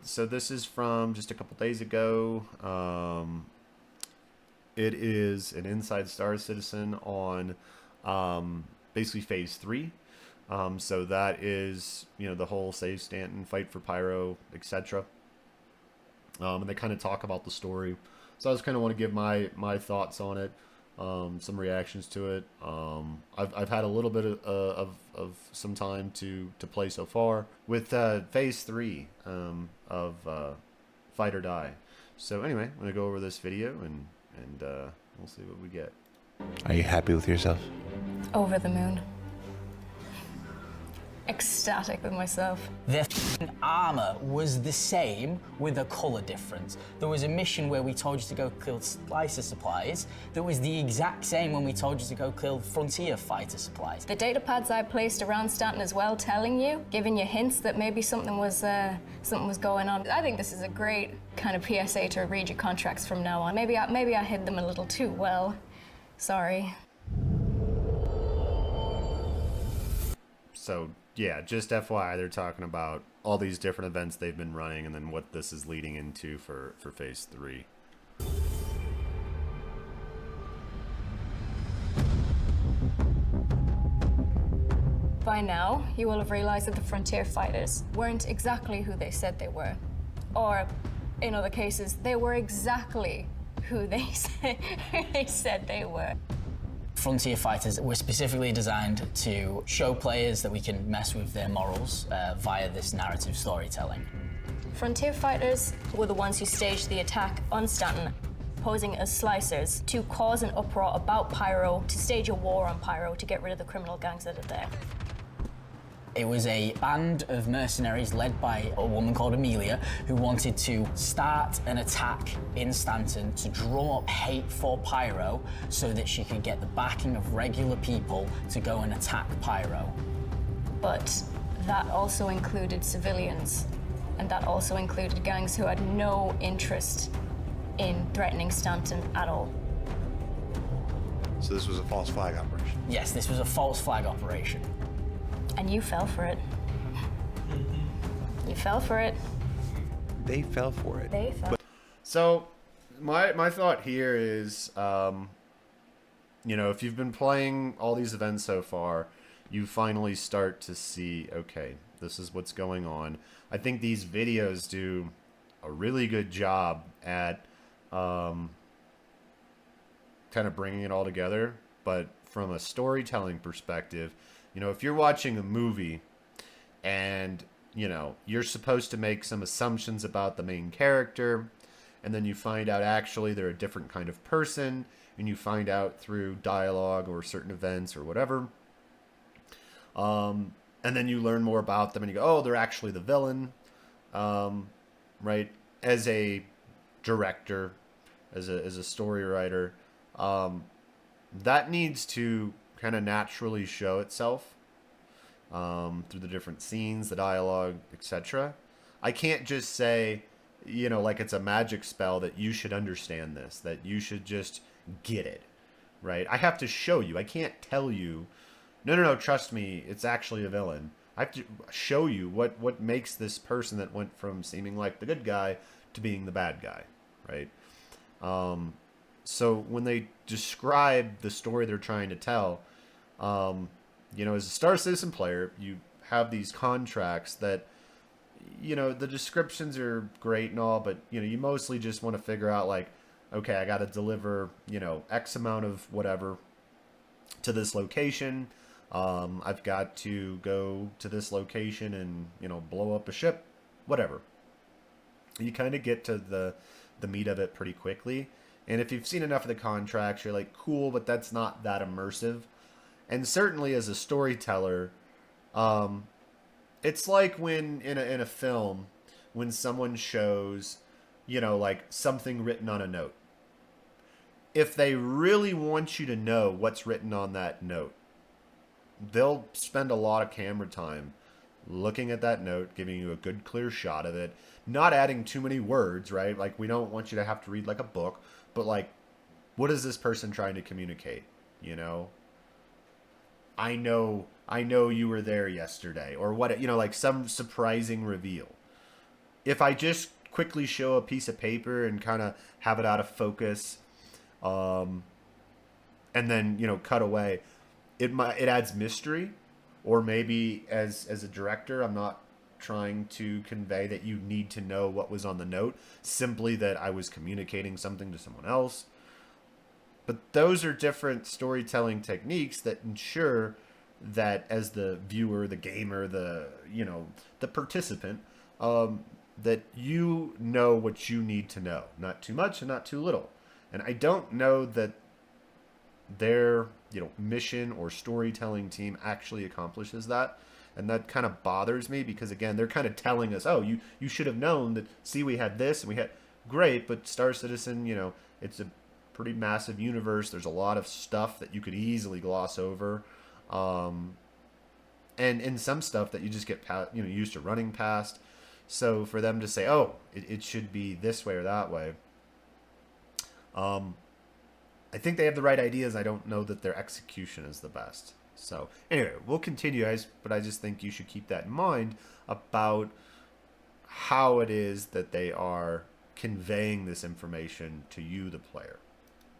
So this is from just a couple days ago. It is an Inside Star Citizen on basically Phase 3. So that is, the whole save Stanton, fight for Pyro, etc. And they kind of talk about the story. So I just kind of want to give my thoughts on it, some reactions to it. I've had a little bit of some time to play so far with Phase 3 of Fight or Die. So anyway, I'm gonna go over this video and we'll see what we get. Are you happy with yourself? Over the moon. Ecstatic with myself. Their armor was the same with a color difference. There was a mission where we told you to go kill slicer supplies that was the exact same when we told you to go kill frontier fighter supplies. The data pads I placed around Stanton as well, telling you, giving you hints that maybe something was going on. I think this is a great kind of PSA to read your contracts from now on. Maybe I hid them a little too well. Sorry. So yeah, just FYI, they're talking about all these different events they've been running and then what this is leading into for Phase 3. By now, you will have realized that the Frontier Fighters weren't exactly who they said they were. Or, in other cases, they were exactly who they said they were. Frontier fighters were specifically designed to show players that we can mess with their morals via this narrative storytelling. Frontier Fighters were the ones who staged the attack on Stanton, posing as slicers to cause an uproar about Pyro, to stage a war on Pyro, to get rid of the criminal gangs that are there. It was a band of mercenaries led by a woman called Amelia who wanted to start an attack in Stanton to drum up hate for Pyro so that she could get the backing of regular people to go and attack Pyro. But that also included civilians, and that also included gangs who had no interest in threatening Stanton at all. So this was a false flag operation? Yes, this was a false flag operation. And you fell for it. You fell for it. They fell for it. They fell. So my thought here is, if you've been playing all these events so far, you finally start to see, okay, this is what's going on. I think these videos do a really good job at kind of bringing it all together. But from a storytelling perspective, if you're watching a movie and, you're supposed to make some assumptions about the main character, and then you find out actually they're a different kind of person, and you find out through dialogue or certain events or whatever, and then you learn more about them and you go, oh, they're actually the villain, right? As a director, as a story writer, that needs to kind of naturally show itself through the different scenes, the dialogue, etc. I can't just say, like it's a magic spell that you should understand this, that you should just get it, right? I have to show you. I can't tell you, no, trust me, it's actually a villain. I have to show you what makes this person that went from seeming like the good guy to being the bad guy, right? So when they describe the story they're trying to tell, as a Star Citizen player, you have these contracts that, the descriptions are great and all, but, you mostly just want to figure out, like, okay, I got to deliver, X amount of whatever to this location. I've got to go to this location and, blow up a ship, whatever. You kind of get to the meat of it pretty quickly. And if you've seen enough of the contracts, you're like, cool, but that's not that immersive. And certainly as a storyteller, it's like when in a film, when someone shows, like something written on a note. If they really want you to know what's written on that note, they'll spend a lot of camera time looking at that note, giving you a good clear shot of it, not adding too many words, right? Like, we don't want you to have to read like a book, but like, what is this person trying to communicate? I know you were there yesterday, or what, like some surprising reveal. if I just quickly show a piece of paper and kind of have it out of focus, and then, you know, cut away, it adds mystery. Or maybe as a director, I'm not trying to convey that you need to know what was on the note, simply that I was communicating something to someone else. But those are different storytelling techniques that ensure that as the viewer, the gamer, the, you know, the participant, that you know what you need to know. Not too much and not too little. And I don't know that their, you know, mission or storytelling team actually accomplishes that. And that kind of bothers me because, again, they're kind of telling us, oh, you should have known that, see, we had this and we had, great, but Star Citizen, you know, it's a pretty massive universe. There's a lot of stuff that you could easily gloss over. And some stuff that you just get, you know, used to running past. So for them to say, oh, it should be this way or that way, I think they have the right ideas. I don't know that their execution is the best. So anyway, we'll continue, guys, but I just think you should keep that in mind about how it is that they are conveying this information to you, the player.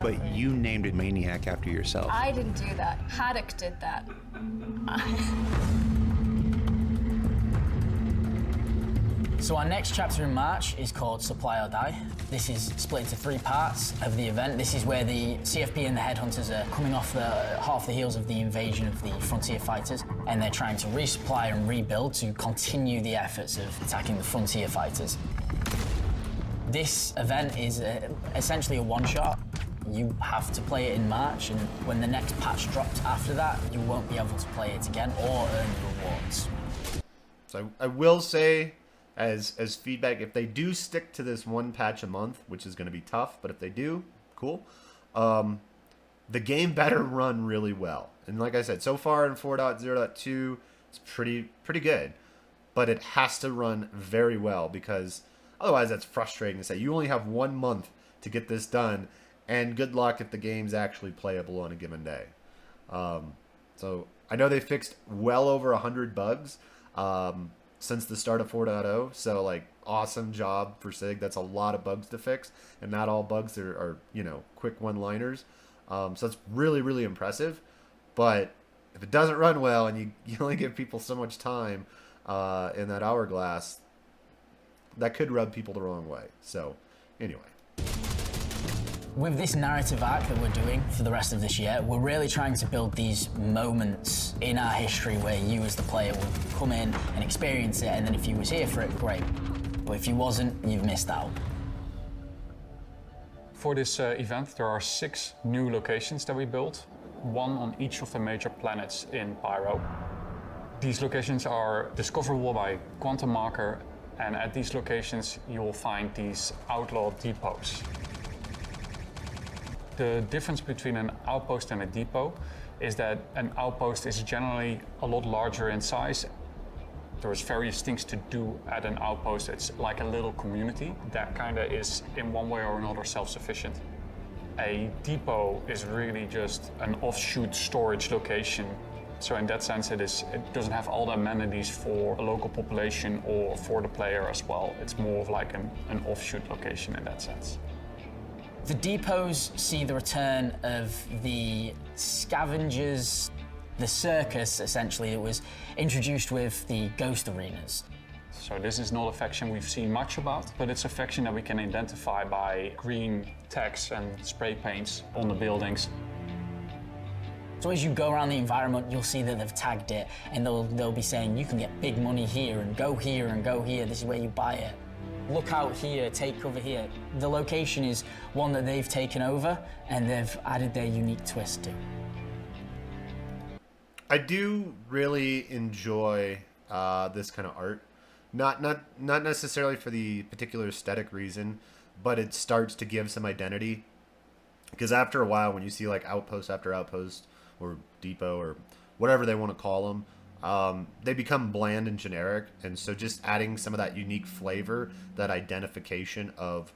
But you named it Maniac after yourself. I didn't do that. Haddock did that. So our next chapter in March is called Supply or Die. This is split into 3 parts of the event. This is where the CFP and the Headhunters are coming off half the heels of the invasion of the Frontier Fighters, and they're trying to resupply and rebuild to continue the efforts of attacking the Frontier Fighters. This event is essentially a one-shot. You have to play it in March, and when the next patch drops after that, you won't be able to play it again or earn rewards. So I will say, as feedback, if they do stick to this one patch a month, which is going to be tough, but if they do, cool. The game better run really well. And like I said, so far in 4.0.2, it's pretty good. But it has to run very well, because otherwise that's frustrating to say. You only have 1 month to get this done, and good luck if the game's actually playable on a given day. So I know they fixed well over 100 bugs since the start of 4.0. So, like, awesome job for SIG. That's a lot of bugs to fix, and not all bugs are you know, quick one-liners. So it's really, really impressive. But if it doesn't run well and you only give people so much time in that hourglass, that could rub people the wrong way. So anyway. With this narrative arc that we're doing for the rest of this year, we're really trying to build these moments in our history where you as the player will come in and experience it, and then if you was here for it, great. But if you wasn't, you've missed out. For this event, there are 6 new locations that we built, 1 on each of the major planets in Pyro. These locations are discoverable by quantum marker, and at these locations you will find these outlaw depots. The difference between an outpost and a depot is that an outpost is generally a lot larger in size. There's various things to do at an outpost. It's like a little community that kind of is in one way or another self-sufficient. A depot is really just an offshoot storage location. So in that sense, it doesn't have all the amenities for a local population or for the player as well. It's more of like an offshoot location in that sense. The depots see the return of the scavengers, the circus, essentially. It was introduced with the ghost arenas. So this is not a faction we've seen much about, but it's a faction that we can identify by green text and spray paints on the buildings. So as you go around the environment, you'll see that they've tagged it, and they'll be saying, you can get big money here, and go here, and go here. This is where you buy it. Look out here, take cover here. The location is one that they've taken over, and they've added their unique twist to. I do really enjoy this kind of art. Not necessarily for the particular aesthetic reason, but it starts to give some identity. Because after a while, when you see like outpost after outpost, or depot, or whatever they want to call them, they become bland and generic. And so just adding some of that unique flavor, that identification of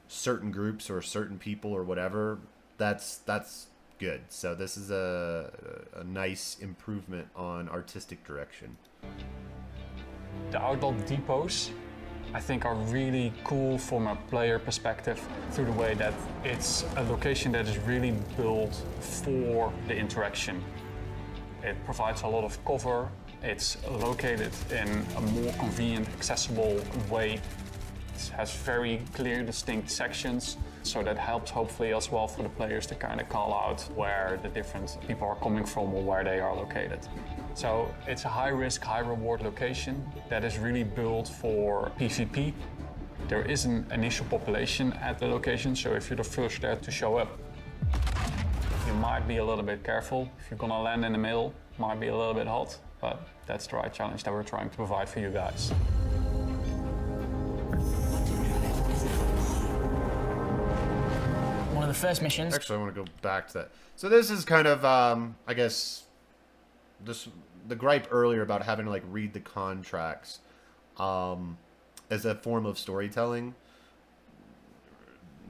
certain groups or certain people or whatever, that's good. So this is a nice improvement on artistic direction. The outlaw depots I think are really cool from a player perspective through the way that it's a location that is really built for the interaction. It provides a lot of cover. It's located in a more convenient, accessible way. It has very clear, distinct sections, so that helps hopefully as well for the players to kind of call out where the different people are coming from or where they are located. So it's a high-risk, high-reward location that is really built for PvP. There is an initial population at the location, so if you're the first there to show up, you might be a little bit careful. If you're gonna land in the middle, might be a little bit hot, but that's the right challenge that we're trying to provide for you guys. One of the first missions. Actually, I want to go back to that. So this is kind of, I guess, the gripe earlier about having to like read the contracts as a form of storytelling.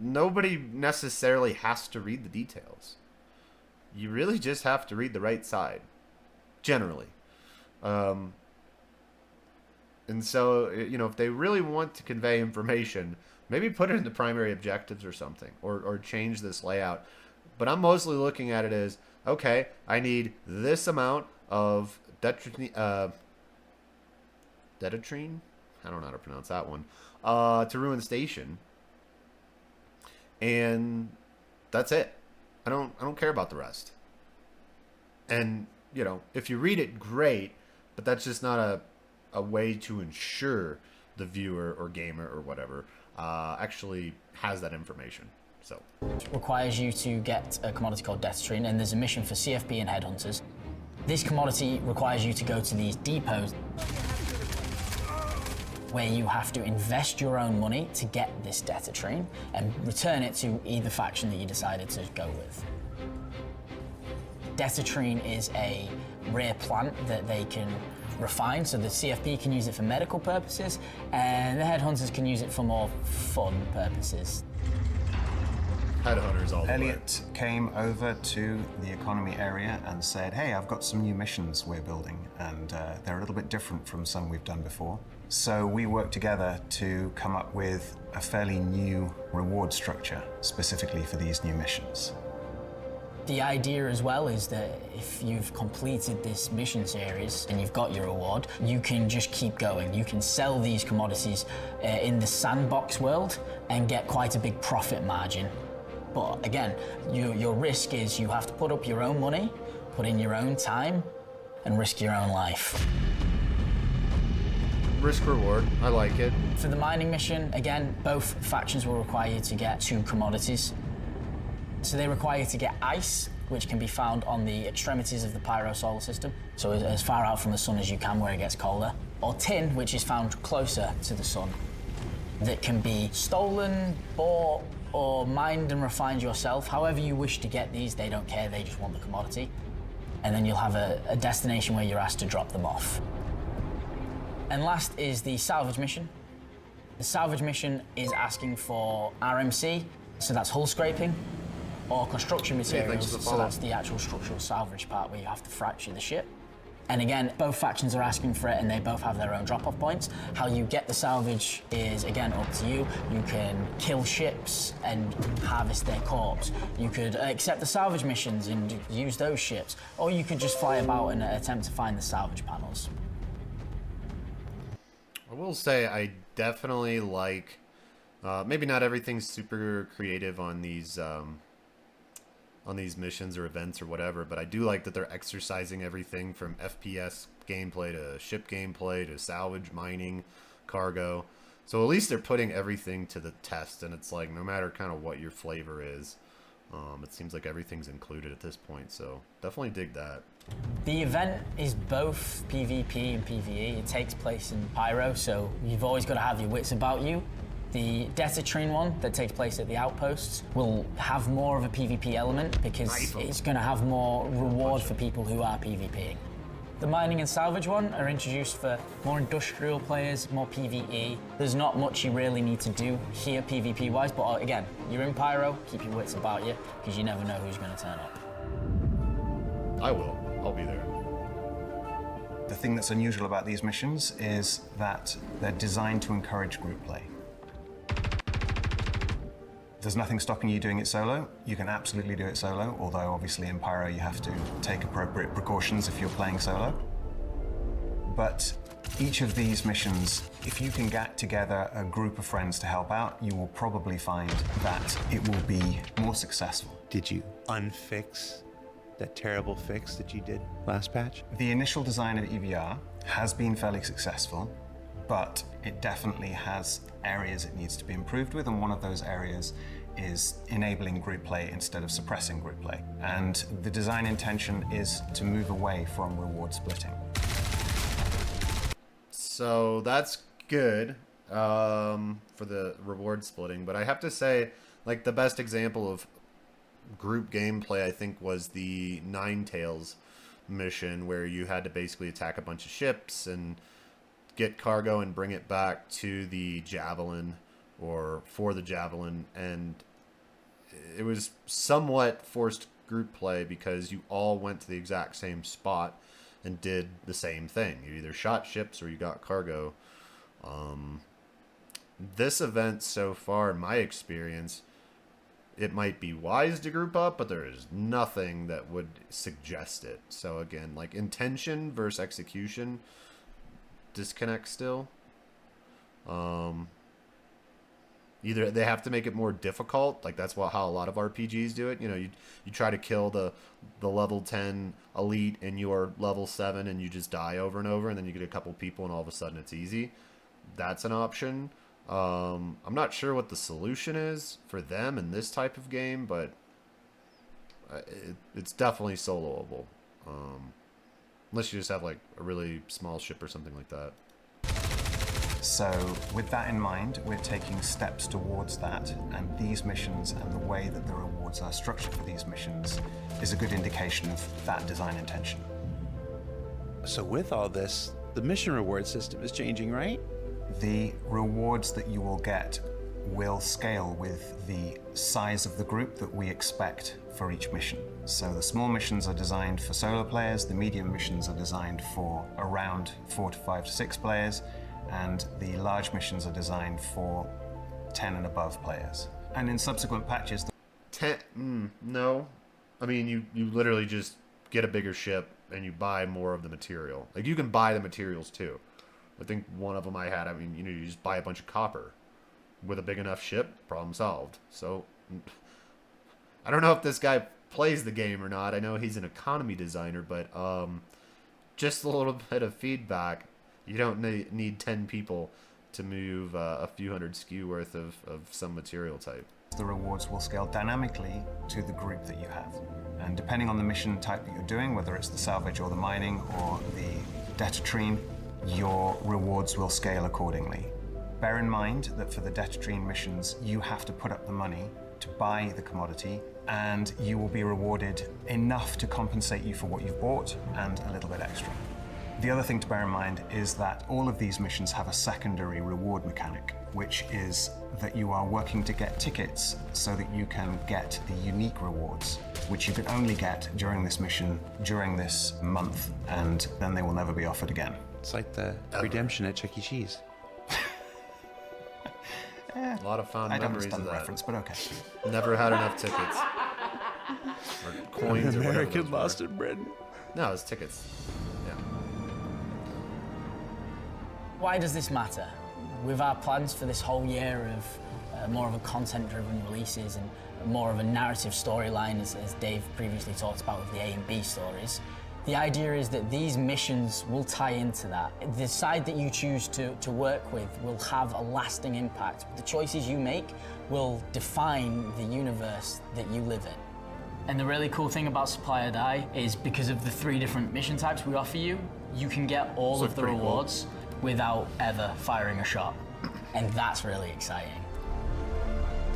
Nobody necessarily has to read the details. You really just have to read the right side, generally. And so, you know, if they really want to convey information, maybe put it in the primary objectives or something, or change this layout. But I'm mostly looking at it as, okay, I need this amount of detatrine, I don't know how to pronounce that one, to ruin the station. And that's it. I don't care about the rest. And, you know, if you read it, great, but that's just not a way to ensure the viewer or gamer or whatever actually has that information. So Requires you to get a commodity called Detatrine, and there's a mission for CFP and headhunters. This commodity requires you to go to these depots where you have to invest your own money to get this Detatrine and return it to either faction that you decided to go with. Detatrine is a rare plant that they can refine, so the CFP can use it for medical purposes, and the headhunters can use it for more fun purposes. headhunters all the way. Elliot came over to the economy area and said, hey, I've got some new missions we're building, and they're a little bit different from some we've done before. So we worked together to come up with a fairly new reward structure specifically for these new missions. The idea as well is that if you've completed this mission series and you've got your reward, you can just keep going. You can sell these commodities in the sandbox world and get quite a big profit margin. But again, your risk is you have to put up your own money, put in your own time, and risk your own life. Risk reward, I like it. For the mining mission, again, both factions will require you to get 2 commodities. So they require you to get ice, which can be found on the extremities of the Pyro solar system, so as far out from the sun as you can where it gets colder. Or tin, which is found closer to the sun, that can be stolen, bought, or mined and refined yourself. However you wish to get these, they don't care, they just want the commodity. And then you'll have a destination where you're asked to drop them off. And last is the salvage mission. The salvage mission is asking for RMC, so that's hull scraping, or construction materials, so that's the actual structural salvage part where you have to fracture the ship. And again, both factions are asking for it and they both have their own drop-off points. How you get the salvage is, again, up to you. You can kill ships and harvest their corpse. You could accept the salvage missions and use those ships, or you could just fly about and attempt to find the salvage panels. I will say I definitely like, maybe not everything's super creative on these missions or events or whatever, but I do like that they're exercising everything from FPS gameplay to ship gameplay to salvage, mining, cargo. So at least they're putting everything to the test, and it's like no matter kind of what your flavor is, it seems like everything's included at this point, so definitely dig that. The event is both PvP and PvE. It takes place in Pyro, so you've always got to have your wits about you. The Detatrine one that takes place at the outposts will have more of a PvP element because it's going to have more reward for people who are PvPing. The mining and salvage one are introduced for more industrial players, more PvE. There's not much you really need to do here PvP-wise, but again, you're in Pyro, keep your wits about you because you never know who's going to turn up. I will. I'll be there. The thing that's unusual about these missions is that they're designed to encourage group play. There's nothing stopping you doing it solo. You can absolutely do it solo, although obviously in Pyro you have to take appropriate precautions if you're playing solo. But each of these missions, if you can get together a group of friends to help out, you will probably find that it will be more successful. Did you unfix that terrible fix that you did last patch? The initial design of EVR has been fairly successful, but it definitely has areas it needs to be improved with, and one of those areas is enabling group play instead of suppressing group play. And the design intention is to move away from reward splitting. So that's good for the reward splitting, but I have to say, like, the best example of group gameplay, I think, was the Ninetales mission, where you had to basically attack a bunch of ships and get cargo and bring it back to the Javelin, or for the Javelin, and it was somewhat forced group play because you all went to the exact same spot and did the same thing. You either shot ships or you got cargo. This event so far, in my experience, it might be wise to group up, but there is nothing that would suggest it. So again, like, intention versus execution, disconnect still. Either they have to make it more difficult, like that's how a lot of RPGs do it. You know, you try to kill the level 10 elite and you're level 7 and you just die over and over, and then you get a couple people and all of a sudden it's easy. That's an option. I'm not sure what the solution is for them in this type of game, but it's definitely soloable. Unless you just have like a really small ship or something like that. So with that in mind, we're taking steps towards that, and these missions and the way that the rewards are structured for these missions is a good indication of that design intention. So with all this, the mission reward system is changing, right? The rewards that you will get will scale with the size of the group that we expect for each mission. So the small missions are designed for solo players, the medium missions are designed for around 4 to 5 to 6 players, and the large missions are designed for 10 and above players. And in subsequent patches... No. I mean, you literally just get a bigger ship and you buy more of the material. Like, you can buy the materials too. I think one of them I had, I mean, you just buy a bunch of copper. With a big enough ship, problem solved. So, I don't know if this guy plays the game or not. I know he's an economy designer, but just a little bit of feedback. You don't need 10 people to move a few hundred SKU worth of some material type. The rewards will scale dynamically to the group that you have. And depending on the mission type that you're doing, whether it's the salvage or the mining or the datatrine, your rewards will scale accordingly. Bear in mind that for the datatrine missions, you have to put up the money to buy the commodity, and you will be rewarded enough to compensate you for what you've bought and a little bit extra. The other thing to bear in mind is that all of these missions have a secondary reward mechanic, which is that you are working to get tickets so that you can get the unique rewards, which you can only get during this mission, during this month, and then they will never be offered again. It's like the redemption at Chuck E. Cheese. A lot of fond I don't memories of understand the that. reference, but okay. Never had enough tickets. Or coins or whatever American those were. lost in Britain. No, it's tickets. Yeah. Why does this matter? With our plans for this whole year of more of a content-driven releases and more of a narrative storyline, as Dave previously talked about with the A and B stories, the idea is that these missions will tie into that. The side that you choose to work with will have a lasting impact. The choices you make will define the universe that you live in. And the really cool thing about Supply or Die is because of the 3 different mission types we offer you, you can get all of the pretty cool. rewards without ever firing a shot. And that's really exciting.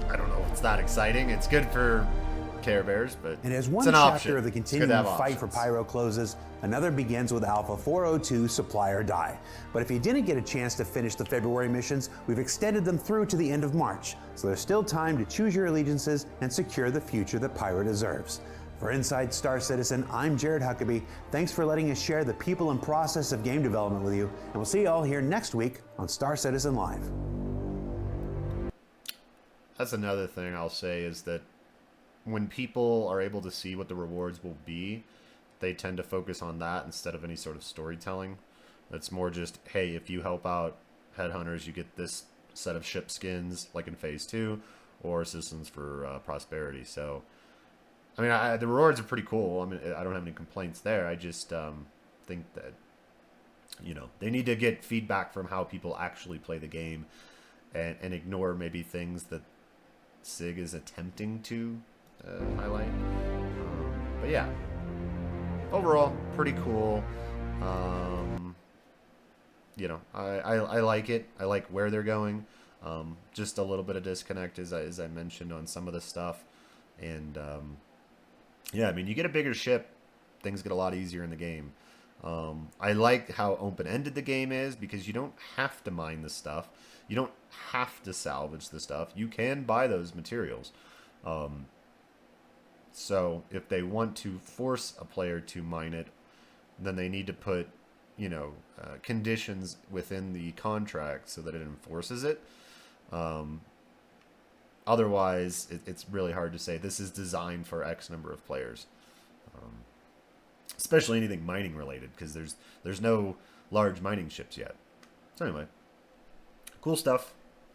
I don't know if it's that exciting. It's good for Care Bears, but And as one it's an chapter option. of the It's good to continuing have fight for options. Pyro closes, another begins with Alpha 402 Supply or Die. But if you didn't get a chance to finish the February missions, we've extended them through to the end of March. So there's still time to choose your allegiances and secure the future that Pyro deserves. For Inside Star Citizen, I'm Jared Huckabee. Thanks for letting us share the people and process of game development with you, and we'll see you all here next week on Star Citizen Live. That's another thing I'll say is that when people are able to see what the rewards will be, they tend to focus on that instead of any sort of storytelling. It's more just, hey, if you help out headhunters, you get this set of ship skins, like in Phase 2, or Systems for Prosperity. So, I mean, the rewards are pretty cool. I mean, I don't have any complaints there. I just think that, you know, they need to get feedback from how people actually play the game and ignore maybe things that SIG is attempting to highlight. But yeah, overall, pretty cool. You know, I like it. I like where they're going. Just a little bit of disconnect, as I mentioned, on some of the stuff. And yeah, I mean, you get a bigger ship, things get a lot easier in the game. I like how open-ended the game is because you don't have to mine the stuff. You don't have to salvage the stuff. You can buy those materials. So if they want to force a player to mine it, then they need to put, you know, conditions within the contract so that it enforces it. Otherwise, it's really hard to say this is designed for X number of players. Especially anything mining related, because there's no large mining ships yet. So anyway, cool stuff.